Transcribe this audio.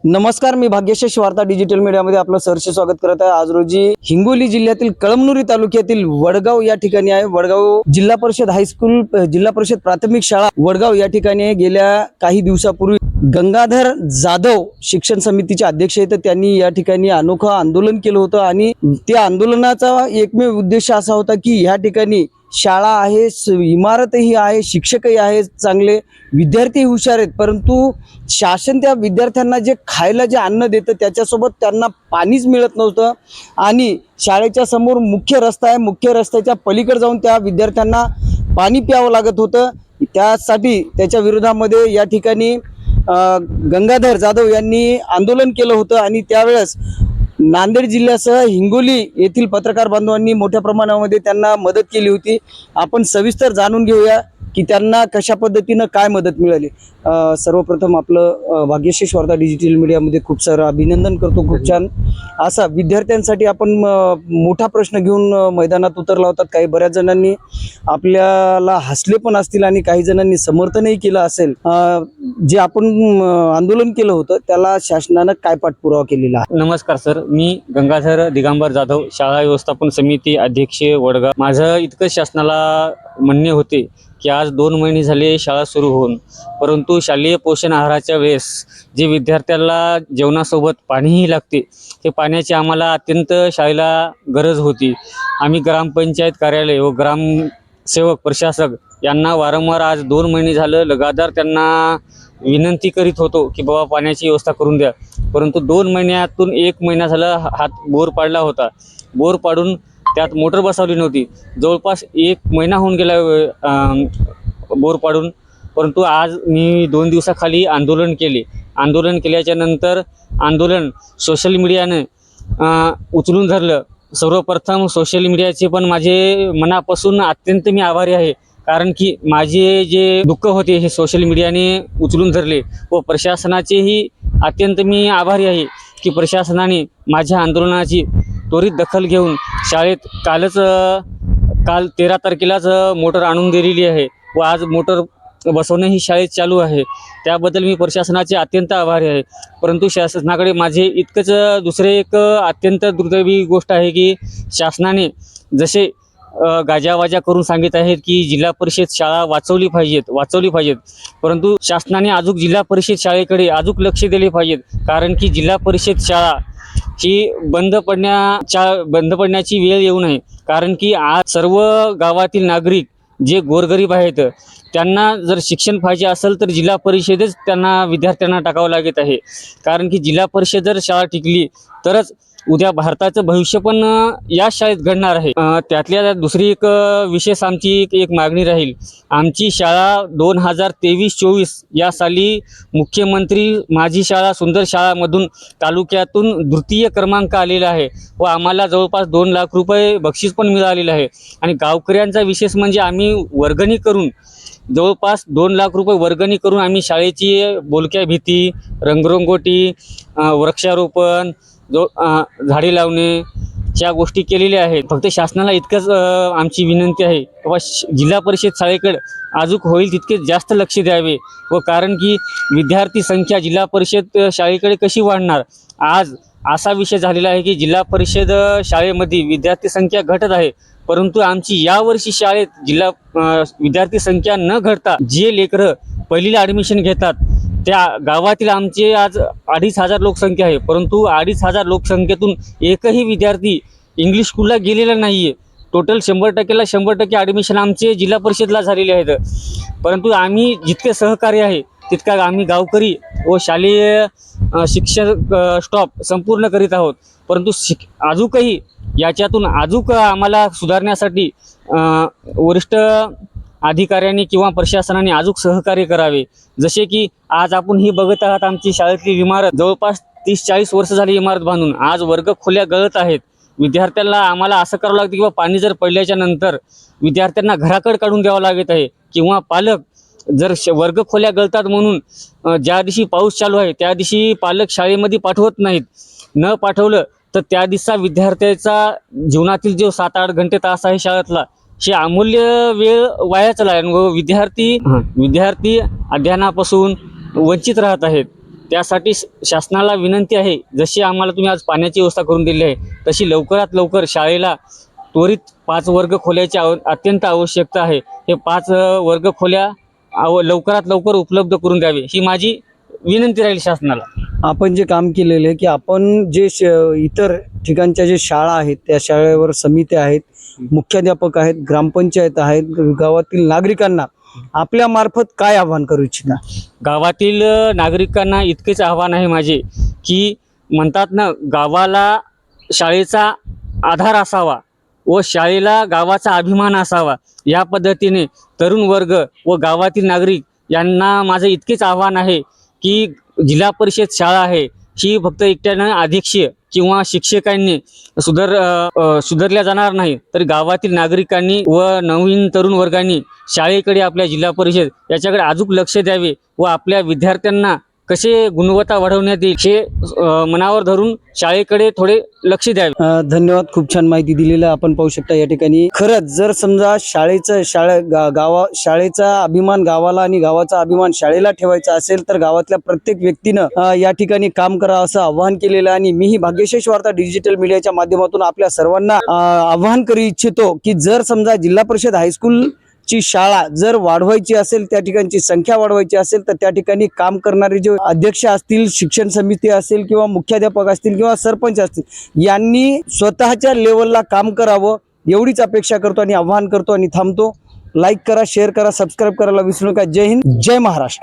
नमस्कार, मी भाग्यशेष वार्ता डिजिटल मीडियामध्ये आपलं सहर्ष स्वागत करत आहे। आज रोजी हिंगोली जिल्ह्यातील कळमनुरी तालुक्यातील वडगाव या ठिकाणी आहे। वडगाव जिल्हा परिषद हायस्कूल, जिल्हा परिषद प्राथमिक शाळा वडगाव या ठिकाणी आहे। गेल्या काही दिवसापूर्वी गंगाधर जाधव शिक्षण समितीचे अध्यक्ष आहेत, त्यांनी या ठिकाणी अनोखं आंदोलन केलं होतं आणि त्या आंदोलनाचा एकमेव उद्देश असा होता की या ठिकाणी शाळा आहे, इमारतही आहे, शिक्षकही आहेत, चांगले विद्यार्थी हुशार आहेत, परंतु शासन त्या विद्यार्थ्यांना जे खायला जे अन्न देतं त्याच्यासोबत त्यांना पाणीच मिळत नव्हतं आणि शाळेच्या समोर मुख्य रस्ता आहे, मुख्य रस्त्याच्या पलीकडे जाऊन त्या विद्यार्थ्यांना पाणी प्यावं लागत होतं। त्यासाठी त्याच्या विरोधामध्ये या ठिकाणी गंगाधर जाधव यांनी आंदोलन केलं होतं आणि त्यावेळेस नांदेड जिल्ह्यासह हिंगोली येथील पत्रकार बांधवांनी मोठ्या प्रमाणामध्ये त्यांना मदत केली होती। आपण सविस्तर जाणून घेऊया की त्यांना कशा पद्धतीनं काय मदत मिळाली। सर्वप्रथम आपलं भाग्यशेष वार्ता डिजिटल मीडियामध्ये खूप सारं अभिनंदन करतो। खूप छान असा विद्यार्थ्यांसाठी आपण मोठा प्रश्न घेऊन मैदानात उतरला होता। काही बऱ्याच जणांनी आपल्याला हसले पण असतील आणि काही जणांनी समर्थनही केलं असेल। जे आपण आंदोलन केलं होतं त्याला शासनानं काय पाठपुरावा केलेला आहे? नमस्कार सर, मी गंगाधर दिगंबर जाधव, शाळा व्यवस्थापन समिती अध्यक्ष वडगाव। माझं इतकं शासनाला म्हणणे होते की आज 2 महिने झाले शाळा सुरू होऊन, परंतु शालेय पोषण आहाराच्या वेळेस जे विद्यार्थ्याला जेवणासोबत पाणीही लागते, ते पाण्याची आम्हाला अत्यंत शाळेला गरज होती। आम्ही ग्रामपंचायत कार्यालय व ग्रामसेवक प्रशासक यांना वारंवार आज 2 महिने झालं लगातार त्यांना विनंती करीत होतो की बाबा पाण्याची व्यवस्था करून द्या, परंतु 2 महिन्यातून 1 महिना झाला हात बोर पाडला होता। बोर पाडून त्यात मोटर बसवली नव्हती, जवळपास 1 महिना होऊन गेला बोर पाडून, परंतु आज मी 2 दिवसाखाली आंदोलन केले। आंदोलन केल्याच्या नंतर आंदोलन सोशल मीडियाने उचलून धरलं। सर्वप्रथम सोशल मीडियाचे पण माझे मनापासून अत्यंत मी आभारी आहे, कारण की माझे जे दुःख होते हे सोशल मीडियाने उचलून धरले व प्रशासनाचेही अत्यंत मी आभारी आहे की प्रशासनाने माझ्या आंदोलनाची त्वरित दखल घेऊन शाळेत काल 13 तारखेलाच मोटर आणून दिलेली आहे व आज मोटर बसवणं ही शाळेत चालू आहे। त्याबद्दल मी प्रशासनाचे अत्यंत आभारी आहे। परंतु शासनाकडे माझे इतकंच दुसरे एक अत्यंत दुर्दैवी गोष्ट आहे की शासनाने जसे गाजावाजा करून सांगित आहेत की जिल्हा परिषद शाळा वाचवली पाहिजेत, परंतु शासनाने अजून जिल्हा परिषद शाळेकडे अजून लक्ष दिले पाहिजेत, कारण की जिल्हा परिषद शाळा ही बंद पडण्याची वेळ येऊ नये। कारण की आज सर्व गावातील नागरिक जे गोरगरीब आहेत त्यांना जर शिक्षण पाहिजे असेल तर जिल्हा परिषदेच त्यांना विद्यार्थ्यांना टाकावं लागत आहे, कारण की जिल्हा परिषद जर शाळा टिकली तरच उद्या भारताचं भविष्य पण या शाळेत घडणार आहे। त्यातल्या दुसरी एक विशेष आमची एक मागणी राहील। आमची शाळा 2023-24 या साली मुख्यमंत्री माझी शाळा सुंदर शाळामधून तालुक्यातून द्वितीय क्रमांक आलेला आहे व आम्हाला जवळपास 2 लाख रुपये बक्षीस पण मिळालेलं आहे। आणि गावकऱ्यांचा विशेष म्हणजे आम्ही वर्गणी करून जवळपास 2 लाख रुपये वर्गणी करून आम्ही शाळेची बोलक्या भीती, रंगरंगोटी, वृक्षारोपण, झाडे लावणे च्या गोष्टी केलेल्या आहेत। फक्त शासनाला इतकंच आमची विनंती आहे व जिल्हा परिषद शाळेकडे अजून होईल तितके जास्त लक्ष द्यावे, व कारण की विद्यार्थी संख्या जिल्हा परिषद शाळेकडे कशी वाढणार। आज असा विषय झालेला आहे की जिल्हा परिषद शाळेमध्ये विद्यार्थी संख्या घटत आहे, परंतु आमची यावर्षी शाळेत विद्यार्थी संख्या न घटता जे लेकरं पहिलीला ॲडमिशन घेतात त्या गावातील आमचे आज 2,500 लोकसंख्या आहे, परंतु 2,500 लोकसंख्येतून एकही विद्यार्थी इंग्लिश स्कूलला गेलेला नाही आहे। टोटल 100%ला 100% ॲडमिशन आमचे जिल्हा परिषदला झालेले आहेत, परंतु आम्ही जितके सहकार्य आहे तितका आम्ही गावकरी व शालेय शिक्षक स्टॉप संपूर्ण करीत आहोत, परंतु अजूनही याच्यातून आम्हाला सुधारण्यासाठी वरिष्ठ अधिकाऱ्यांनी किंवा प्रशासनाने अजून सहकार्य करावे। जसे की आज आपण ही बघत आहात, आमची शाळेतली इमारत जवळपास 30-40 वर्ष झाली इमारत बांधून, आज वर्ग खोल्या गळत आहेत। विद्यार्थ्यांना आम्हाला असं करावं लागतं किंवा पाणी जर पडल्याच्या नंतर विद्यार्थ्यांना घराकडे काढून द्यावं लागत आहे, किंवा पालक जर वर्ग खोल्या गळतात म्हणून ज्या दिवशी पाऊस चालू आहे त्या दिवशी पालक शाळेमध्ये पाठवत नाहीत। न पाठवलं तर त्या दिवसा विद्यार्थ्याचा जीवनातील जो 7-8 घंटे तास आहे शाळेतला, हे अमूल्य वेळ वाया चालला आहे व विद्यार्थी अध्ययनापासून वंचित राहत आहेत। त्यासाठी शासनाला विनंती आहे, जशी आम्हाला तुम्ही आज पाण्याची व्यवस्था करून दिली आहे तशी लवकरात लवकर शाळेला त्वरित 5 वर्ग खोल्याची अत्यंत आवश्यकता आहे. हे 5 वर्ग खोल्या लवकरात लवकर उपलब्ध करून द्यावे ही माझी विनंती राहील शासनाला. आपण जे काम केलेले आहे की आपण जे इतर ठिकाणच्या जे शाळा आहेत त्या शाळेवर समित्या आहेत, मुख्याध्यापक आहेत, ग्रामपंचायत आहेत, गावातील नागरिकांना आपल्या मार्फत काय आवाहन करू इच्छिता? गावातील नागरिकांना इतकेच आव्हान आहे माझे की म्हणतात ना, गावाला शाळेचा आधार असावा व शाळेला गावाचा अभिमान असावा. या पद्धतीने तरुण वर्ग व गावातील नागरिक यांना माझं इतकेच आव्हान आहे की जिल्हा परिषद शाळा आहे ही फक्त एकट्यानं अध्यक्ष किंवा शिक्षकांनी सुधारल्या जाणार नाही, तर गावातील नागरिकांनी व नवीन तरुण वर्गांनी शाळेकडे, आपल्या जिल्हा परिषद याच्याकडे अजून लक्ष द्यावे व आपल्या विद्यार्थ्यांना कसे गुणवत्ता वाढवण्यात येईल हे मनावर धरून शाळेकडे थोडे लक्ष द्यावे. धन्यवाद, खूप छान माहिती दिलेली आहे. आपण पाहू शकता या ठिकाणी खरंच जर समजा शाळेचा अभिमान गावाला आणि गावाचा अभिमान शाळेला ठेवायचा असेल तर गावातल्या प्रत्येक व्यक्तीनं या ठिकाणी काम करावं असं आवाहन केलेलं आहे. आणि मीही भाग्यशेष वार्ता डिजिटल मीडियाच्या माध्यमातून आपल्या सर्वांना आवाहन करू इच्छितो की जर समजा जिल्हा परिषद हायस्कूल ची शाळा जर वाढवायची असेल, त्या ठिकाणची संख्या वाढवायची असेल तर त्या ठिकाणी काम करणारे जे अध्यक्ष असतील, शिक्षण समिती असेल किंवा मुख्याध्यापक असतील किंवा सरपंच असतील यांनी स्वतःच्या लेवलला काम करावं एवढीच अपेक्षा करतो आणि आवाहन करतो आणि थांबतो. लाईक करा, शेअर करा, सबस्क्राईब करायला विसरू नका. जय हिंद, जय महाराष्ट्र.